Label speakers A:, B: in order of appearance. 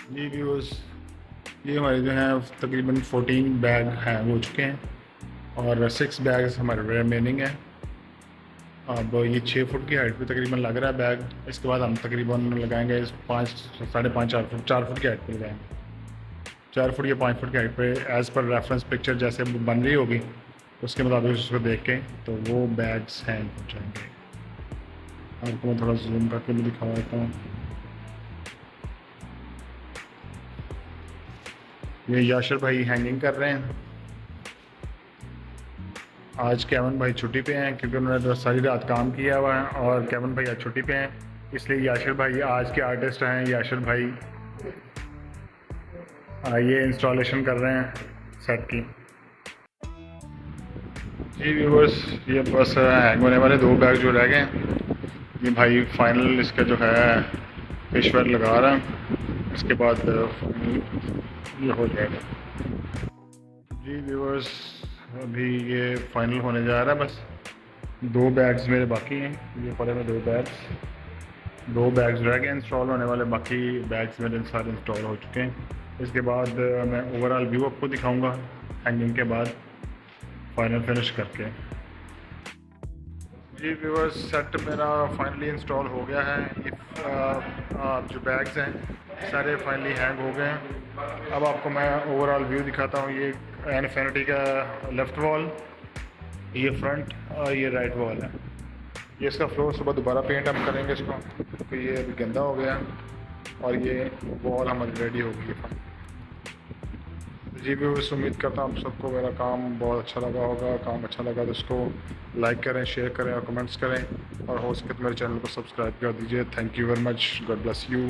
A: जी viewers, ये हमारे जो हैं तकरीबन 14 बैग हैंग हो चुके हैं और 6 बैग्स हमारे रिमेनिंग हैं। अब ये 6 फुट की हाइट पे तकरीबन लग रहा है बैग। इसके बाद हम तकरीबन लगाएंगे 5 साढ़े 5 4 फुट की हाइट पे लगाएंगे। 4 फुट या 5 फुट की हाइट पे एज़ पर रेफरेंस पिक्चर जैसे बन रही होगी उसके मुताबिक उसको देख के तो वो बैग्स हैंग हो जाएंगे। आपको मैं थोड़ा जूम करके भी दिखा देता हूँ। ये याशर भाई हैंगिंग कर रहे हैं। आज केवन भाई छुट्टी पे हैं क्योंकि उन्होंने तो सारी रात काम किया हुआ है और केवन भाई आज छुट्टी पे हैं, इसलिए याशर भाई आज के आर्टिस्ट हैं। याशर भाई ये इंस्टॉलेशन कर रहे हैं सेट की। जी व्यूवर्स, ये बस हैंग होने वाले 2 बैग जो रह गए हैं, ये भाई फाइनल इसका जो है फिशवेयर लगा रहा है। इसके बाद ये हो जाएगा। जी व्यूवर्स, अभी ये फाइनल होने जा रहा है। बस 2 बैग्स मेरे बाकी हैं। ये पड़े में 2 बैग्स रह गए इंस्टॉल होने वाले, बाकी बैग्स मेरे सारे इंस्टॉल हो चुके हैं। इसके बाद मैं ओवरऑल व्यू आपको दिखाऊंगा हैंगिंग के बाद फाइनल फिनिश करके। जी व्यूअर्स, सेट मेरा फाइनली इंस्टॉल हो गया है। ये जो बैग्स हैं सारे फाइनली हैंग हो गए हैं। अब आपको मैं ओवरऑल व्यू दिखाता हूँ। ये इन्फिनिटी का लेफ़्ट वॉल, ये फ्रंट और ये राइट वॉल है। ये इसका फ्लोर सुबह दोबारा पेंट हम करेंगे इसको, तो ये अभी गंदा हो गया और ये वॉल हमारी रेडी हो गई है। जी भी उस उम्मीद करता हूँ आप सबको मेरा काम बहुत अच्छा लगा होगा। काम अच्छा लगा तो इसको लाइक करें, शेयर करें और कमेंट्स करें और हो सके तो मेरे चैनल को सब्सक्राइब कर दीजिए। Thank you very much. God bless you.